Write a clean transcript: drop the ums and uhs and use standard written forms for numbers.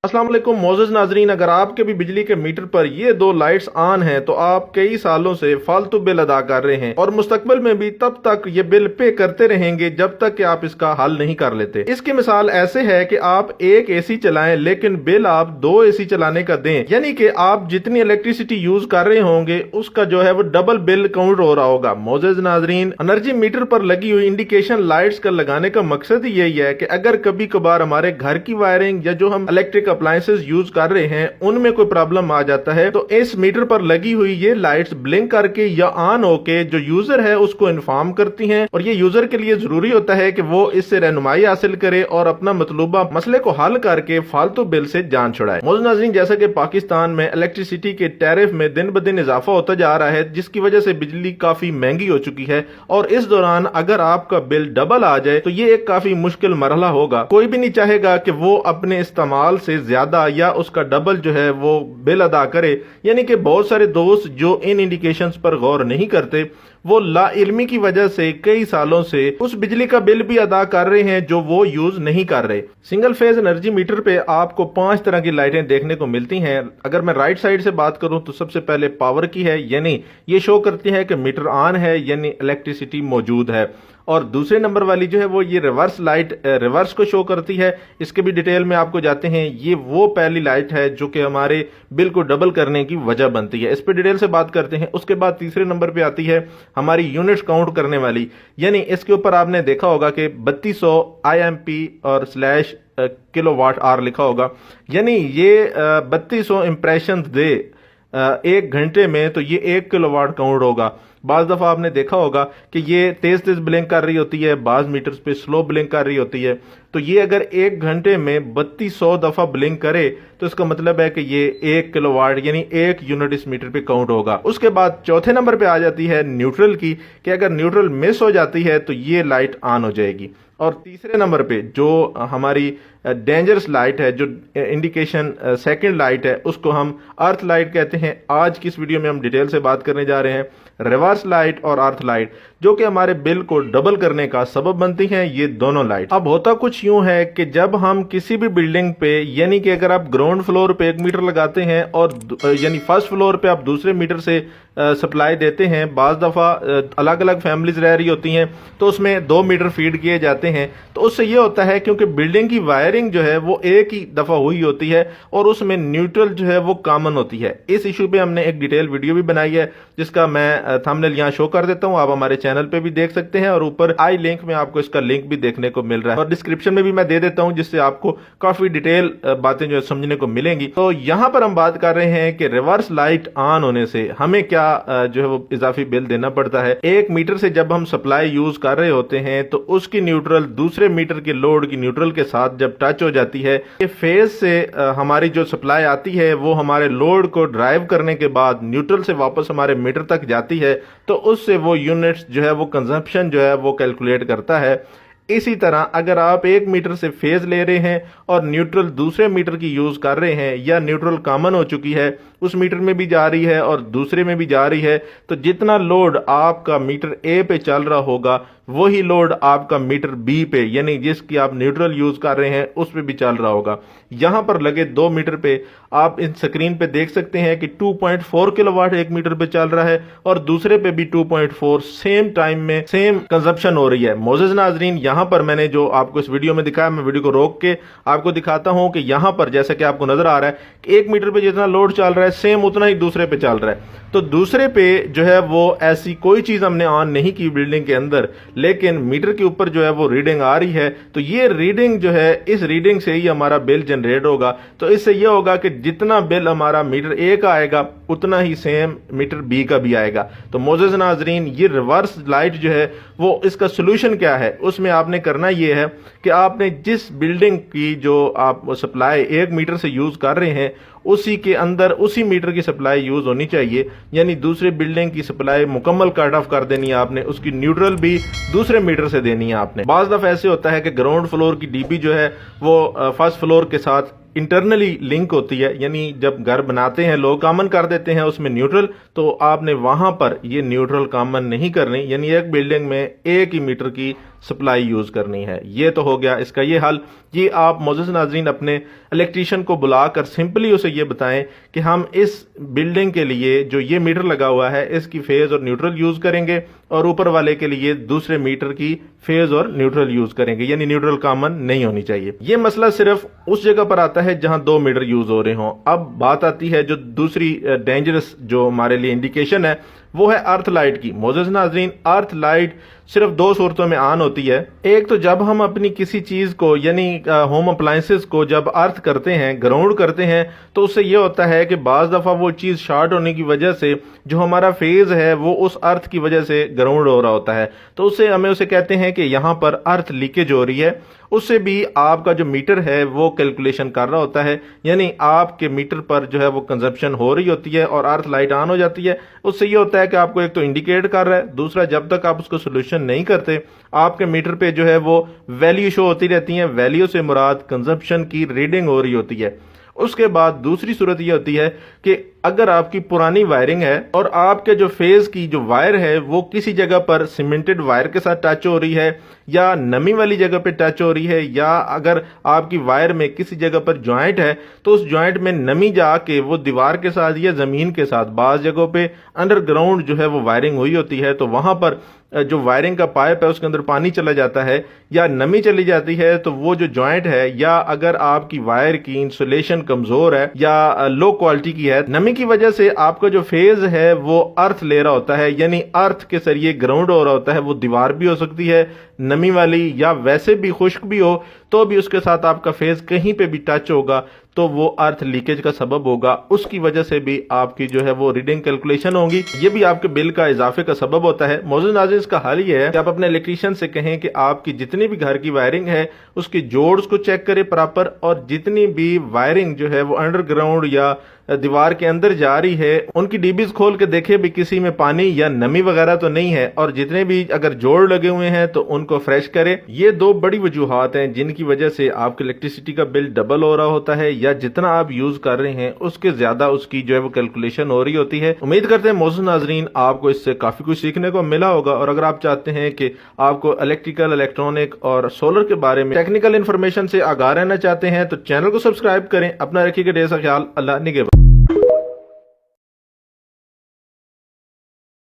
अस्सलाम वालेकुम मोअज़्ज़ज़ नाज़रीन, अगर आपके भी बिजली के मीटर पर ये दो लाइट्स ऑन हैं तो आप कई सालों से फालतू बिल अदा कर रहे हैं और मुस्तकबिल में भी तब तक ये बिल पे करते रहेंगे जब तक कि आप इसका हल नहीं कर लेते। इसकी मिसाल ऐसे है कि आप एक एसी चलाएं लेकिन बिल आप 2 एसी चलाने का दें, यानी कि आप जितनी इलेक्ट्रिसिटी यूज कर रहे होंगे उसका जो है वो डबल बिल काउंट हो रहा होगा। मोअज़्ज़ज़ नाज़रीन, एनर्जी मीटर पर लगी हुई इंडिकेशन लाइट्स का लगाने का मकसद ही यही है कि अगर कभी कभार हमारे घर की वायरिंग या जो हम इलेक्ट्रिक अप्लायंसेस यूज कर रहे हैं उनमें कोई प्रॉब्लम आ जाता है तो इस मीटर पर लगी हुई ये लाइट्स ब्लिंक करके या ऑन होके जो यूजर है उसको इन्फॉर्म करती हैं और ये यूजर के लिए जरूरी होता है कि वो इससे रहनुमाई हासिल करे और अपना मतलूबा मसले को हल करके फालतू बिल से जान छुड़ाए। मोअज़्ज़ज़ नाज़रीन, जैसा कि पाकिस्तान में इलेक्ट्रिसिटी के टैरिफ में दिन ब दिन इजाफा होता जा रहा है जिसकी वजह से बिजली काफी महंगी हो चुकी है और इस दौरान अगर आपका बिल डबल आ जाए तो ये एक काफी मुश्किल मरहला होगा। कोई भी नहीं चाहेगा कि वो अपने इस्तेमाल से ज्यादा या उसका डबल जो है वो बिल अदा करे, यानी कि बहुत सारे दोस्त जो इन इंडिकेशंस पर गौर नहीं करते वो ला इल्मी की वजह से कई सालों से उस बिजली का बिल भी अदा कर रहे हैं जो वो यूज नहीं कर रहे। सिंगल फेज एनर्जी मीटर पे आपको 5 तरह की लाइटें देखने को मिलती हैं। अगर मैं राइट साइड से बात करूं तो सबसे पहले पावर की है, यानी ये शो करती है कि मीटर ऑन है यानी इलेक्ट्रिसिटी मौजूद है। और दूसरे नंबर वाली जो है वो ये रिवर्स लाइट रिवर्स को शो करती है। इसके भी डिटेल में आपको जाते हैं। ये वो पहली लाइट है जो कि हमारे बिल को डबल करने की वजह बनती है। इस पे डिटेल से बात करते हैं। उसके बाद तीसरे नंबर पे आती है हमारी यूनिट्स काउंट करने वाली, यानी इसके ऊपर आपने देखा होगा कि 3200 IMP और स्लैश किलोवाट आवर लिखा होगा, यानी ये 3200 इंप्रेशन दे एक घंटे में तो ये 1 किलोवाट काउंट होगा। बाज दफा आपने देखा होगा कि ये तेज तेज ब्लिंक कर रही होती है, बाज मीटर्स पे स्लो ब्लिंक कर रही होती है। तो ये अगर 1 घंटे में 3200 दफा ब्लिंक करे तो इसका मतलब है कि ये 1 किलोवाट यानी 1 यूनिट इस मीटर पे काउंट होगा। उसके बाद चौथे नंबर पे आ जाती है न्यूट्रल की, कि अगर न्यूट्रल मिस हो जाती है तो ये लाइट ऑन हो जाएगी। और तीसरे नंबर पे जो हमारी डेंजरस लाइट है, जो इंडिकेशन सेकंड लाइट है, उसको हम अर्थ लाइट कहते हैं। आज की इस वीडियो में हम डिटेल से बात करने जा रहे हैं रिवर्स लाइट और अर्थ लाइट, जो कि हमारे बिल को डबल करने का सबब बनती हैं ये दोनों लाइट। अब होता कुछ यूं है कि जब हम किसी भी बिल्डिंग पे, यानी कि अगर आप ग्राउंड फ्लोर पे 1 मीटर लगाते हैं और यानी फर्स्ट फ्लोर पे आप दूसरे मीटर से सप्लाई देते हैं, बाज दफा अलग अलग फैमिलीज रह रही होती हैं तो उसमें 2 मीटर फीड किए जाते हैं। तो उससे ये होता है क्योंकि बिल्डिंग की वायरिंग जो है वो एक ही दफा हुई होती है और उसमें न्यूट्रल जो है वो कॉमन होती है। इस इशू पे हमने एक डिटेल वीडियो भी बनाई है जिसका मैं थंबनेल यहाँ शो कर देता हूँ, आप हमारे चैनल पे भी देख सकते हैं और ऊपर आई लिंक में आपको इसका लिंक भी देखने को मिल रहा है और डिस्क्रिप्शन में भी मैं दे देता हूँ जिससे आपको काफी डिटेल बातें जो है समझने को मिलेंगी। तो यहाँ पर हम बात कर रहे हैं कि रिवर्स लाइट ऑन होने से हमें क्या जो है वो इजाफी बिल देना पड़ता है। 1 मीटर से जब हम सप्लाई यूज कर रहे होते हैं तो उसकी न्यूट्रल दूसरे मीटर के लोड की न्यूट्रल के साथ जब टच हो जाती है, ये फेज से हमारी जो सप्लाई आती है वो हमारे लोड को ड्राइव करने के बाद न्यूट्रल से वापस हमारे मीटर तक जाती है, तो उससे वो यूनिट्स जो है वो कंजम्पशन जो है वो कैलकुलेट करता है। इसी तरह अगर आप 1 मीटर से फेज ले रहे हैं और न्यूट्रल दूसरे मीटर की यूज कर रहे हैं या न्यूट्रल कॉमन हो चुकी है, उस मीटर में भी जा रही है और दूसरे में भी जा रही है, तो जितना लोड आपका मीटर ए पे चल रहा होगा वही लोड आपका मीटर बी पे, यानी जिसकी आप न्यूट्रल यूज कर रहे हैं उस पे भी चल रहा होगा। यहां पर लगे 2 मीटर पे आप इन स्क्रीन पे देख सकते हैं कि 2.4 किलोवाट 1 मीटर पे चल रहा है और दूसरे पे भी 2.4 सेम टाइम में सेम कंजप्शन हो रही है। मोअज़्ज़ज़ नाज़रीन, यहां पर मैंने जो आपको इस वीडियो में दिखाया, मैं वीडियो को रोक के आपको दिखाता हूं कि यहां पर जैसे कि आपको नजर आ रहा है कि 1 मीटर पे जितना लोड चल रहा है सेम उतना ही दूसरे पे चल रहा है। तो दूसरे पे जो है वो ऐसी कोई चीज हमने ऑन नहीं की बिल्डिंग के अंदर, लेकिन मीटर के ऊपर जो है वो रीडिंग आ रही है, तो ये रीडिंग जो है इस रीडिंग से ही हमारा बिल जनरेट होगा। तो इससे ये होगा कि जितना बिल हमारा मीटर ए का आएगा उतना ही सेम मीटर बी का भी आएगा। तो मोअज़्ज़ज़ नाज़रीन, ये रिवर्स लाइट जो है वो इसका सोल्यूशन क्या है, उसमें आपने करना ये है कि आपने जिस बिल्डिंग की जो आप सप्लाई 1 मीटर से यूज कर रहे हैं उसी के अंदर उसी मीटर की सप्लाई यूज होनी चाहिए, यानी दूसरे बिल्डिंग की सप्लाई मुकम्मल कट ऑफ कर देनी है आपने, उसकी न्यूट्रल भी दूसरे मीटर से देनी है आपने। बाज़ दफा ऐसे होता है कि ग्राउंड फ्लोर की डीबी जो है वो फर्स्ट फ्लोर के साथ इंटरनली लिंक होती है, यानी जब घर बनाते हैं लोग कॉमन कर देते हैं उसमें न्यूट्रल, तो आपने वहां पर ये न्यूट्रल कॉमन नहीं करनी, यानी एक बिल्डिंग में एक ही मीटर की سپلائی یوز کرنی ہے۔ یہ تو ہو گیا اس کا یہ حل۔ یہ آپ معزز ناظرین اپنے الیکٹریشین کو بلا کر سمپلی اسے یہ بتائیں کہ ہم اس بلڈنگ کے لیے جو یہ میٹر لگا ہوا ہے اس کی فیز اور نیوٹرل یوز کریں گے، اور اوپر والے کے لیے دوسرے میٹر کی فیز اور نیوٹرل یوز کریں گے، یعنی نیوٹرل کامن نہیں ہونی چاہیے۔ یہ مسئلہ صرف اس جگہ پر آتا ہے جہاں 2 میٹر یوز ہو رہے ہوں۔ اب بات آتی ہے جو دوسری ڈینجرس جو ہمارے لیے انڈیکیشن ہے، وہ ہے ارتھ لائٹ کی۔ معزز ناظرین، ارتھ لائٹ صرف 2 صورتوں میں آن ہوتی ہے۔ ایک تو جب ہم اپنی کسی چیز کو یعنی ہوم اپلائنسز کو جب ارتھ کرتے ہیں، گراؤنڈ کرتے ہیں، تو اس سے یہ ہوتا ہے کہ بعض دفعہ وہ چیز شارٹ ہونے کی وجہ سے جو ہمارا فیز ہے وہ اس ارتھ کی وجہ سے گراؤنڈ ہو رہا ہوتا ہے، تو اس سے ہمیں اسے کہتے ہیں کہ یہاں پر ارتھ لیکیج ہو رہی ہے۔ اس سے بھی آپ کا جو میٹر ہے وہ کیلکولیشن کر رہا ہوتا ہے، یعنی آپ کے میٹر پر جو ہے وہ کنزمپشن ہو رہی ہوتی ہے اور ارتھ لائٹ آن ہو جاتی ہے۔ اس سے یہ ہوتا ہے کہ آپ کو ایک تو انڈیکیٹ کر رہا ہے، دوسرا جب تک آپ اس کو سولوشن نہیں کرتے آپ کے میٹر پہ جو ہے وہ ویلیو شو ہوتی رہتی ہیں۔ ویلیو سے مراد کنزمپشن کی ریڈنگ ہو رہی ہوتی ہے۔ اس کے بعد دوسری صورت یہ ہوتی ہے کہ اگر آپ کی پرانی وائرنگ ہے اور آپ کے جو فیز کی جو وائر ہے وہ کسی جگہ پر سیمنٹڈ وائر کے ساتھ ٹچ ہو رہی ہے یا نمی والی جگہ پہ ٹچ ہو رہی ہے، یا اگر آپ کی وائر میں کسی جگہ پر جوائنٹ ہے تو اس جوائنٹ میں نمی جا کے وہ دیوار کے ساتھ یا زمین کے ساتھ بعض جگہوں پہ انڈر گراؤنڈ جو ہے وہ وائرنگ ہوئی ہوتی ہے، تو وہاں پر جو وائرنگ کا پائپ ہے اس کے اندر پانی چلا جاتا ہے یا نمی چلی جاتی ہے، تو وہ جو جوائنٹ ہے، یا اگر آپ کی وائر کی انسولیشن کمزور ہے یا لو کوالٹی کی ہے، نمی کی وجہ سے آپ کا جو فیز ہے وہ ارتھ لے رہا ہوتا ہے، یعنی ارتھ کے ذریعے گراؤنڈ ہو رہا ہوتا ہے۔ وہ دیوار بھی ہو سکتی ہے نمی والی، یا ویسے بھی خشک بھی ہو تو بھی اس کے ساتھ آپ کا فیز کہیں پہ بھی ٹچ ہوگا تو وہ ارتھ لیکیج کا سبب ہوگا۔ اس کی وجہ سے بھی آپ کی جو ہے وہ ریڈنگ کیلکولیشن ہوگی، یہ بھی آپ کے بل کا اضافے کا سبب ہوتا ہے۔ معزز ناظرین، اس کا حل یہ ہے کہ آپ اپنے الیکٹریشین سے کہیں کہ آپ کی جتنی بھی گھر کی وائرنگ ہے اس کی جوڑز کو چیک کرے پراپر، اور جتنی بھی وائرنگ جو ہے وہ انڈر گراؤنڈ یا دیوار کے اندر جا رہی ہے ان کی ڈی بیز کھول کے دیکھے بھی کسی میں پانی یا نمی وغیرہ تو نہیں ہے، اور جتنے بھی اگر جوڑ لگے ہوئے ہیں تو ان کو فریش کرے۔ یہ 2 بڑی وجوہات ہیں جن کی وجہ سے آپ کے الیکٹریسٹی کا بل ڈبل ہو رہا ہوتا ہے، یا جتنا آپ یوز کر رہے ہیں اس کے زیادہ اس کی جو ہے وہ کیلکولیشن ہو رہی ہوتی ہے۔ امید کرتے ہیں معزز ناظرین آپ کو اس سے کافی کچھ سیکھنے کو ملا ہوگا، اور اگر آپ چاہتے ہیں کہ آپ کو الیکٹریکل، الیکٹرانک اور سولر کے بارے میں ٹیکنیکل انفارمیشن سے آگاہ رہنا چاہتے ہیں تو چینل کو سبسکرائب کریں۔ اپنا رکھیے گا ڈھیر سا خیال۔ اللہ نگہبان۔